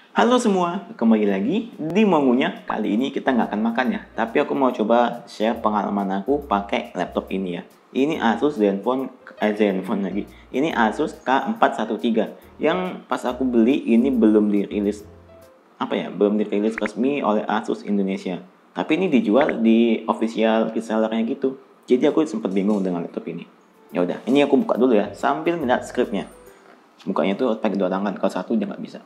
Halo semua, kembali lagi di Mongunya. Kali ini kita nggak akan makan ya, tapi aku mau coba share pengalaman aku pakai laptop ini ya. Ini Asus Zenfone lagi. Ini Asus K413 yang pas aku beli ini belum dirilis belum dirilis resmi oleh Asus Indonesia. Tapi ini dijual di official resellernya gitu. Jadi aku sempat bingung dengan laptop ini. Ya udah, ini aku buka dulu ya sambil melihat scriptnya. Bukanya tuh pakai dua tangan, kalau satu udah nggak bisa.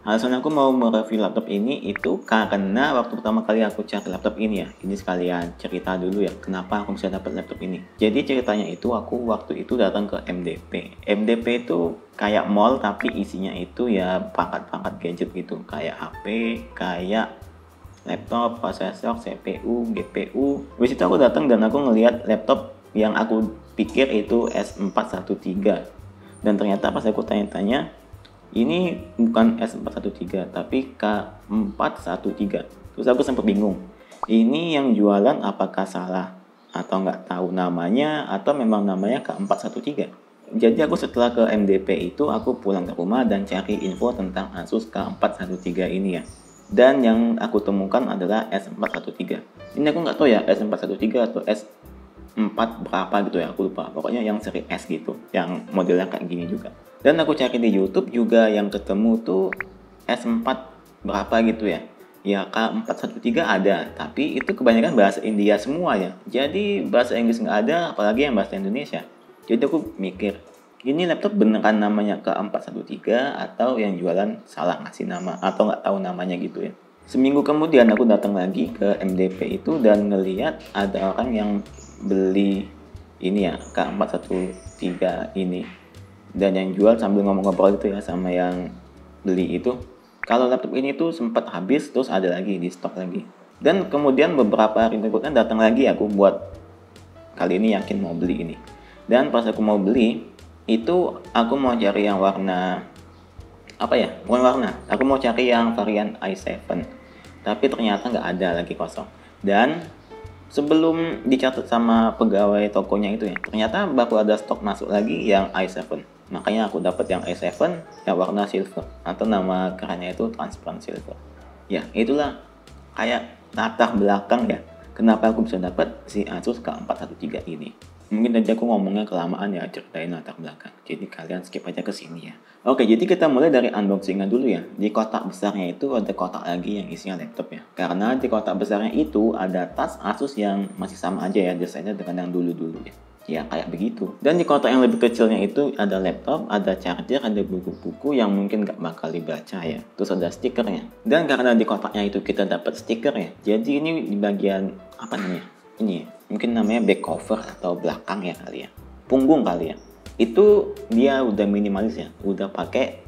Alasan aku mau mereview laptop ini itu karena waktu pertama kali aku cari laptop ini ya. Ini sekalian cerita dulu ya, kenapa aku bisa dapat laptop ini. Jadi ceritanya itu aku waktu itu datang ke MDP. MDP itu kayak mall tapi isinya itu ya perangkat-perangkat gadget gitu. Kayak HP, kayak laptop, prosesor, CPU, GPU. Habis itu aku datang dan aku ngelihat laptop yang aku pikir itu S413. Dan ternyata pas aku tanya-tanya, ini bukan S413 tapi K413. Terus aku sempat bingung, ini yang jualan apakah salah atau nggak tahu namanya atau memang namanya K413. Jadi aku setelah ke MDP itu aku pulang ke rumah dan cari info tentang Asus K413 ini ya. Dan yang aku temukan adalah S413. Ini aku nggak tahu ya S413 atau S4 berapa gitu ya, aku lupa. Pokoknya yang seri S gitu, yang modelnya kayak gini juga. Dan aku cari di YouTube juga yang ketemu tuh S4 berapa gitu ya. Ya K413 ada, tapi itu kebanyakan bahasa India semua ya. Jadi bahasa Inggris nggak ada, apalagi yang bahasa Indonesia. Jadi aku mikir, ini laptop beneran namanya K413 atau yang jualan salah ngasih nama atau nggak tahu namanya gitu ya. Seminggu kemudian aku datang lagi ke MDP itu dan ngeliat ada orang yang beli ini ya K413 ini, dan yang jual sambil ngomong-ngobrol gitu ya sama yang beli itu, kalau laptop ini tuh sempat habis terus ada lagi di stok lagi. Dan kemudian beberapa hari berikutnya datang lagi aku buat kali ini yakin mau beli ini. Dan pas aku mau beli itu aku mau cari yang warna bukan warna, aku mau cari yang varian i7, tapi ternyata nggak ada lagi, kosong. Dan sebelum dicatat sama pegawai tokonya itu ya, ternyata baru ada stok masuk lagi yang i7. Makanya aku dapat yang i7 yang warna silver, atau nama kerennya itu transparent silver. Ya itulah kayak latar belakang ya kenapa aku bisa dapat si Asus K413 ini. Mungkin tadi aku ngomongnya kelamaan ya ceritain latar belakang, jadi kalian skip aja ke sini ya. Oke, jadi kita mulai dari unboxingnya dulu ya. Di kotak besarnya itu ada kotak lagi yang isinya laptop ya. Karena di kotak besarnya itu ada tas Asus yang masih sama aja ya desainnya dengan yang dulu-dulu ya. Ya kayak begitu. Dan di kotak yang lebih kecilnya itu ada laptop, ada charger, ada buku-buku yang mungkin gak bakal dibaca ya. Terus ada stikernya. Dan karena di kotaknya itu kita dapat stiker ya, jadi ini di bagian apa namanya? Ini ya, mungkin namanya back cover atau belakang ya kali ya. Punggung kali ya. Itu dia udah minimalis ya, udah pakai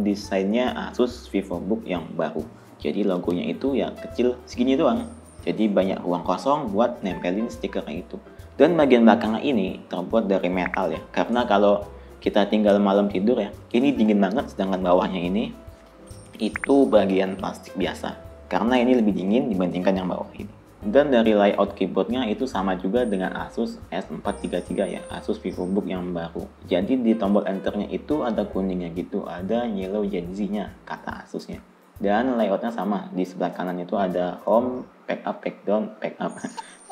desainnya Asus VivoBook yang baru. Jadi logonya itu ya kecil segini doang. Jadi banyak ruang kosong buat nempelin stikernya itu. Dan bagian belakangnya ini terbuat dari metal ya. Karena kalau kita tinggal malam tidur ya, ini dingin banget, sedangkan bawahnya ini itu bagian plastik biasa. Karena ini lebih dingin dibandingkan yang bawah ini. Dan dari layout keyboardnya itu sama juga dengan Asus S433 ya, Asus VivoBook yang baru. Jadi di tombol enternya itu ada kuningnya gitu, ada yellow Gen Z-nya kata Asusnya. Dan layoutnya sama, di sebelah kanan itu ada home, pack up, pack down, pack up,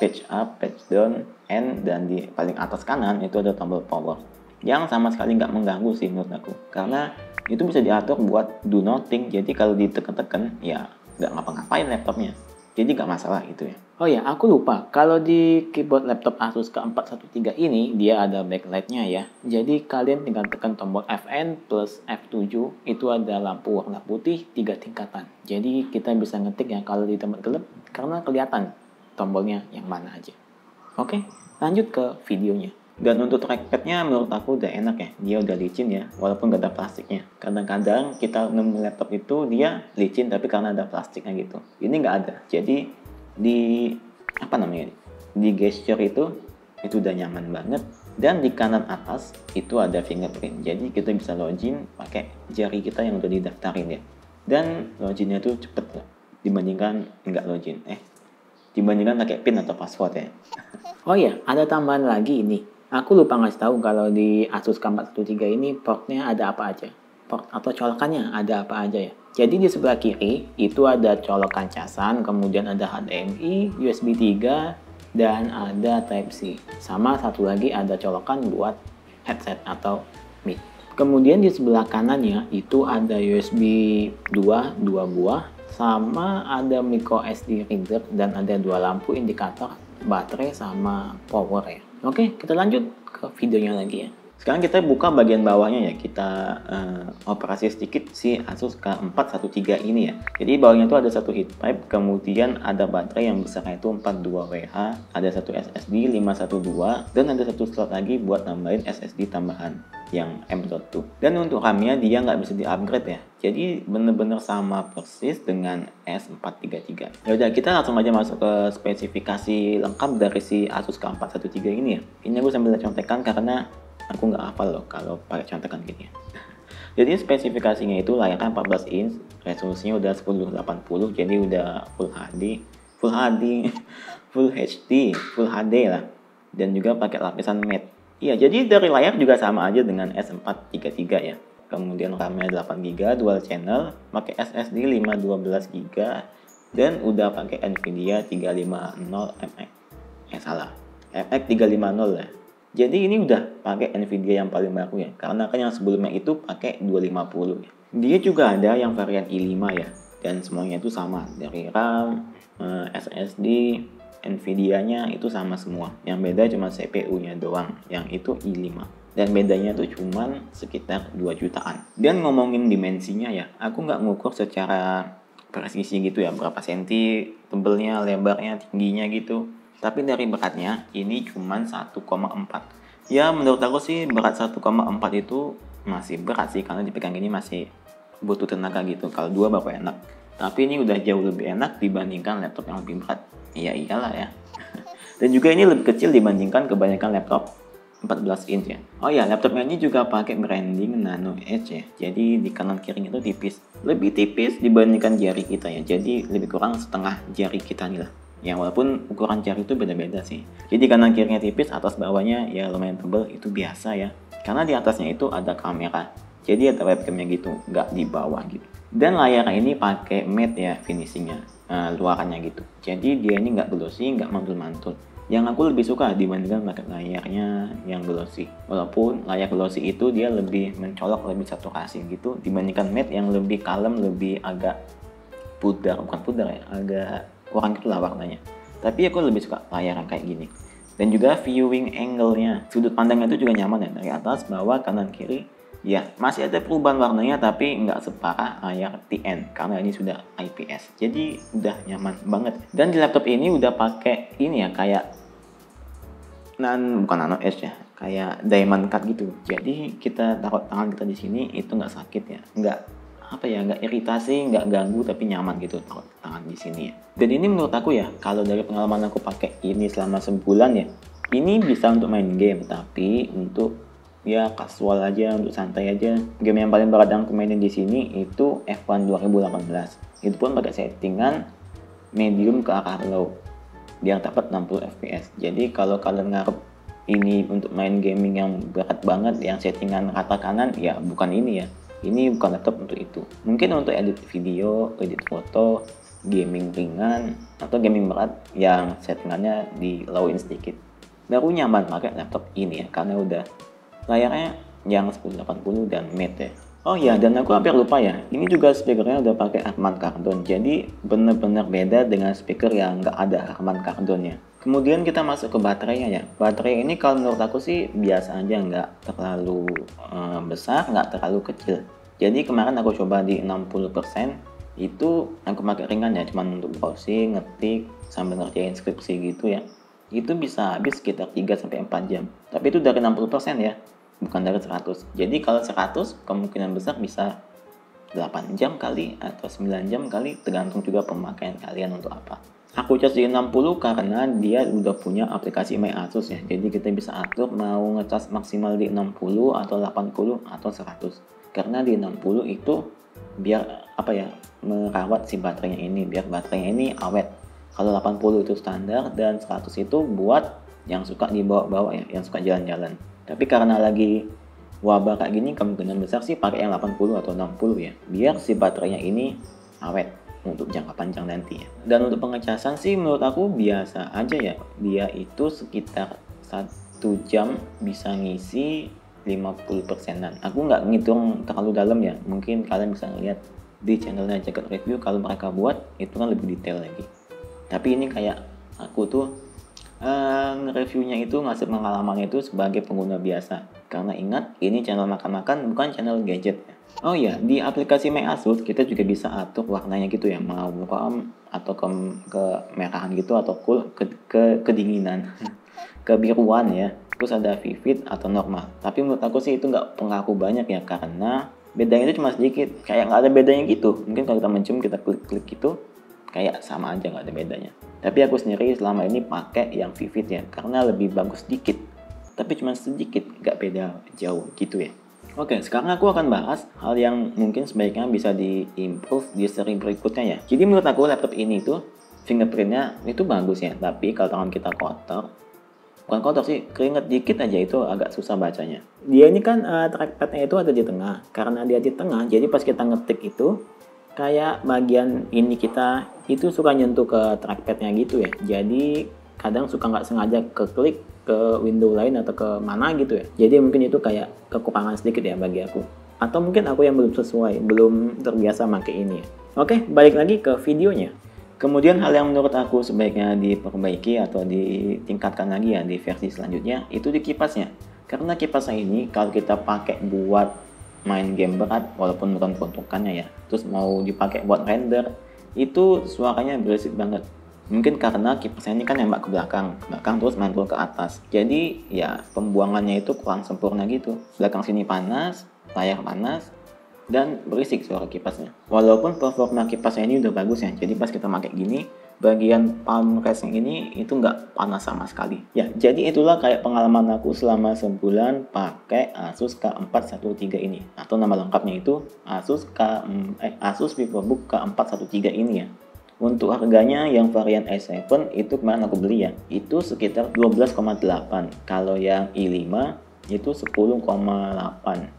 page up, page down, and dan di paling atas kanan itu ada tombol power. Yang sama sekali nggak mengganggu sih menurut aku, karena itu bisa diatur buat do nothing, jadi kalau ditekan-tekan ya nggak ngapa-ngapain laptopnya. Jadi nggak masalah gitu ya. Oh ya, aku lupa. Kalau di keyboard laptop Asus K413 ini, dia ada backlight-nya ya. Jadi kalian tinggal tekan tombol Fn plus F7, itu ada lampu warna putih 3 tingkatan. Jadi kita bisa ngetik ya kalau di tempat gelap, karena kelihatan tombolnya yang mana aja. Oke, lanjut ke videonya. Dan untuk trackpadnya menurut aku udah enak ya, dia udah licin ya, walaupun gak ada plastiknya. Kadang-kadang kita nemu laptop itu dia licin tapi karena ada plastiknya gitu. Ini nggak ada, jadi di di gesture itu udah nyaman banget. Dan di kanan atas itu ada fingerprint, jadi kita bisa login pakai jari kita yang udah didaftarin ya. Dan loginnya tuh cepet loh, dibandingkan pakai pin atau password ya. Oh iya, ada tambahan lagi ini. Aku lupa ngasih tahu kalau di Asus K413 ini portnya ada apa aja. Port atau colokannya ada apa aja ya. Jadi di sebelah kiri itu ada colokan casan, kemudian ada HDMI, USB 3, dan ada Type-C. Sama satu lagi ada colokan buat headset atau mic. Kemudian di sebelah kanannya itu ada USB 2 buah, sama ada micro SD reader, dan ada 2 lampu indikator baterai sama power ya. Oke, kita lanjut ke videonya lagi ya. Sekarang kita buka bagian bawahnya ya, kita operasi sedikit si Asus K413 ini ya. Jadi bawahnya itu ada satu heat pipe, kemudian ada baterai yang besarnya itu 42WH, ada satu SSD 512, dan ada satu slot lagi buat nambahin SSD tambahan yang M.2. Dan untuk RAM-nya dia nggak bisa di-upgrade ya. Jadi bener-bener sama persis dengan S433. Yaudah, kita langsung aja masuk ke spesifikasi lengkap dari si Asus K413 ini ya. Ini aku sambil contekan karena aku nggak hafal loh kalau pakai contekan gini ya. Jadi spesifikasinya itu layarnya 14 inch, resolusinya udah 1080, jadi udah Full HD, Full HD, Full HD lah. Dan juga pakai lapisan matte. Iya, jadi dari layar juga sama aja dengan S433 ya. Kemudian RAM-nya 8GB, dual channel, pakai SSD 512GB, dan udah pakai Nvidia 350 FX 350 ya. Jadi ini udah pakai Nvidia yang paling baru ya, karena kan yang sebelumnya itu pakai 250 ya. Dia juga ada yang varian i5 ya, dan semuanya itu sama, dari RAM, SSD, Nvidia-nya itu sama semua. Yang beda cuma CPU-nya doang, yang itu i5. Dan bedanya tuh cuman sekitar 2 jutaan. Dan ngomongin dimensinya ya, aku nggak ngukur secara presisi gitu ya, berapa senti tebelnya, lebarnya, tingginya gitu. Tapi dari beratnya, ini cuman 1,4. Ya menurut aku sih berat 1,4 itu masih berat sih, karena dipegang ini masih butuh tenaga gitu. Kalau 2 baru enak. Tapi ini udah jauh lebih enak dibandingkan laptop yang lebih berat. Iya iyalah ya. Dan juga ini lebih kecil dibandingkan kebanyakan laptop 14 inch ya. Oh ya, laptopnya ini juga pakai branding Nano Edge ya. Jadi di kanan kirinya itu tipis. Lebih tipis dibandingkan jari kita ya. Jadi lebih kurang setengah jari kita nih lah. Ya walaupun ukuran jari itu beda-beda sih. Jadi kanan kirinya tipis, atas bawahnya ya lumayan tebal, itu biasa ya. Karena di atasnya itu ada kamera. Jadi ada webcamnya gitu, nggak di bawah gitu. Dan layarnya ini pakai matte ya finishingnya, luarannya gitu. Jadi dia ini nggak glossy, nggak mantul-mantul. Yang aku lebih suka dibandingkan pakai layarnya yang glossy. Walaupun layar glossy itu dia lebih mencolok, lebih saturasi gitu, dibandingkan matte yang lebih kalem, lebih agak pudar, bukan pudar ya, agak kurang gitu lah warnanya. Tapi aku lebih suka layar yang kayak gini. Dan juga viewing angle-nya, sudut pandangnya itu juga nyaman ya, dari atas, bawah, kanan, kiri. Ya, masih ada perubahan warnanya tapi nggak separah layar TN karena ini sudah IPS. Jadi udah nyaman banget. Dan di laptop ini udah pakai ini ya, kayak bukan Nano Edge ya, kayak diamond cut gitu. Jadi kita taruh tangan kita di sini itu nggak sakit ya, nggak iritasi, nggak ganggu, tapi nyaman gitu taruh tangan di sini ya. Dan ini menurut aku ya, kalau dari pengalaman aku pakai ini selama sebulan ya, ini bisa untuk main game, tapi untuk ya casual aja, untuk santai aja. Game yang paling berat yang aku mainin di sini itu F1 2018. Itu pun pakai settingan medium ke arah low, biar dapat 60 fps. Jadi kalau kalian ngarep ini untuk main gaming yang berat banget, yang settingan rata kanan, ya bukan ini ya. Ini bukan laptop untuk itu. Mungkin untuk edit video, edit foto, gaming ringan, atau gaming berat yang settingannya di lowin sedikit. Baru nyaman pakai laptop ini ya, karena udah layarnya yang 1080 dan matte ya. Oh ya, dan aku hampir lupa ya, ini juga speakernya udah pakai Harman Kardon. Jadi bener-bener beda dengan speaker yang nggak ada Harman Kardonnya. Kemudian kita masuk ke baterainya ya. Baterai ini kalau menurut aku sih biasa aja, nggak terlalu besar, nggak terlalu kecil. Jadi kemarin aku coba di 60%, itu aku pakai ringan ya, cuman untuk browsing, ngetik, sambil ngerjain skripsi gitu ya. Itu bisa habis sekitar 3-4 jam. Tapi itu dari 60% ya, bukan dari 100. Jadi kalau 100 kemungkinan besar bisa 8 jam kali atau 9 jam kali, tergantung juga pemakaian kalian untuk apa. Aku cas di 60 karena dia udah punya aplikasi My Asus ya. Jadi kita bisa atur mau ngecas maksimal di 60 atau 80 atau 100. Karena di 60 itu biar merawat si baterainya ini, biar baterainya ini awet. Kalau 80 itu standar dan 100 itu buat yang suka dibawa-bawa ya, yang suka jalan-jalan. Tapi karena lagi wabah kayak gini kemungkinan besar sih pakai yang 80 atau 60 ya, biar si baterainya ini awet untuk jangka panjang nanti ya. Dan untuk pengecasan sih menurut aku biasa aja ya, dia itu sekitar 1 jam bisa ngisi 50%-an. Aku nggak ngitung terlalu dalam ya, mungkin kalian bisa ngeliat di channelnya Jagat Review kalau mereka buat itu kan lebih detail lagi. Tapi ini kayak aku tuh nge-reviewnya itu ngasih pengalaman itu sebagai pengguna biasa, karena ingat ini channel makan-makan bukan channel gadget ya. Oh ya, di aplikasi My Asus kita juga bisa atur warnanya gitu ya, mau warm atau ke merahan gitu atau cool, ke kedinginan kebiruan ya, terus ada vivid atau normal. Tapi menurut aku sih itu nggak pengaruh banyak ya, karena bedanya itu cuma sedikit, kayak nggak ada bedanya gitu. Mungkin kalau kita mencium, kita klik-klik gitu kayak sama aja, nggak ada bedanya. Tapi aku sendiri selama ini pakai yang vivid ya, karena lebih bagus sedikit, tapi cuma sedikit, nggak beda jauh gitu ya. Oke, sekarang aku akan bahas hal yang mungkin sebaiknya bisa di-improve di seri berikutnya ya. Jadi menurut aku laptop ini tuh fingerprintnya itu bagus ya, tapi kalau tangan kita kotor, bukan kotor sih, keringet dikit aja itu agak susah bacanya. Dia ini kan trackpadnya itu ada di tengah, karena dia di tengah, jadi pas kita ngetik itu kayak bagian ini kita itu suka nyentuh ke trackpadnya gitu ya, jadi kadang suka nggak sengaja keklik ke window lain atau ke mana gitu ya. Jadi mungkin itu kayak kekurangan sedikit ya bagi aku, atau mungkin aku yang belum sesuai, belum terbiasa pakai ini ya. Oke, balik lagi ke videonya. Kemudian hal yang menurut aku sebaiknya diperbaiki atau ditingkatkan lagi ya di versi selanjutnya itu di kipasnya. Karena kipasnya ini kalau kita pakai buat main game berat, walaupun bukan peruntukannya ya, terus mau dipakai buat render, itu suaranya berisik banget. Mungkin karena kipasnya ini kan nembak ke belakang terus mantul ke atas. Jadi ya pembuangannya itu kurang sempurna gitu. Belakang sini panas, layar panas, dan berisik suara kipasnya. Walaupun performa kipasnya ini udah bagus ya, jadi pas kita pakai gini, bagian palm rest ini itu nggak panas sama sekali. Ya, jadi itulah kayak pengalaman aku selama sebulan pakai Asus K413 ini. Atau nama lengkapnya itu Asus VivoBook K413 ini ya. Untuk harganya yang varian i7 itu kemarin aku beli ya, itu sekitar 12,8. Kalau yang i5 itu 10,8.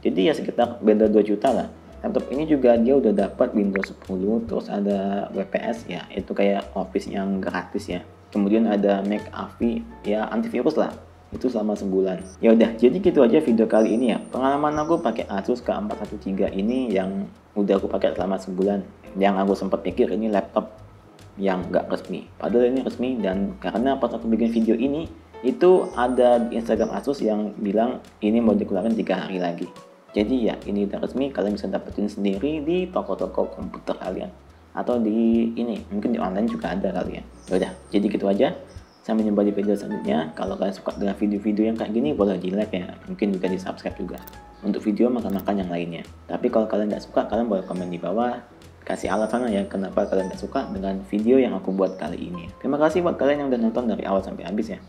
Jadi ya sekitar beda 2 juta lah. Laptop ini juga dia udah dapat Windows 10, terus ada WPS ya, itu kayak Office yang gratis ya. Kemudian ada McAfee ya, antivirus lah. Itu selama sebulan. Ya udah, jadi gitu aja video kali ini ya. Pengalaman aku pakai Asus K413 ini yang udah aku pakai selama sebulan. Yang aku sempat pikir ini laptop yang nggak resmi. Padahal ini resmi, dan karena pas aku bikin video ini itu ada di Instagram Asus yang bilang ini mau dikeluarin 3 hari lagi. Jadi ya ini udah resmi, kalian bisa dapetin sendiri di toko-toko komputer kalian, atau di ini mungkin di online juga ada kali ya. Udah, jadi gitu aja. Sampai jumpa di video selanjutnya. Kalau kalian suka dengan video-video yang kayak gini, boleh di like ya, mungkin juga di subscribe juga untuk video makan-makan yang lainnya. Tapi kalau kalian nggak suka, kalian boleh komen di bawah, kasih alasan ya kenapa kalian nggak suka dengan video yang aku buat kali ini. Terima kasih buat kalian yang udah nonton dari awal sampai habis ya.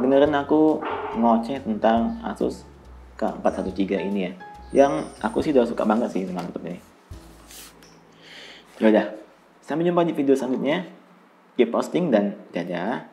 Dengerin aku ngoceh tentang Asus K413 ini ya, yang aku sih udah suka banget sih sama laptop ini. Yaudah, sampai jumpa di video selanjutnya. Keep posting dan dadah.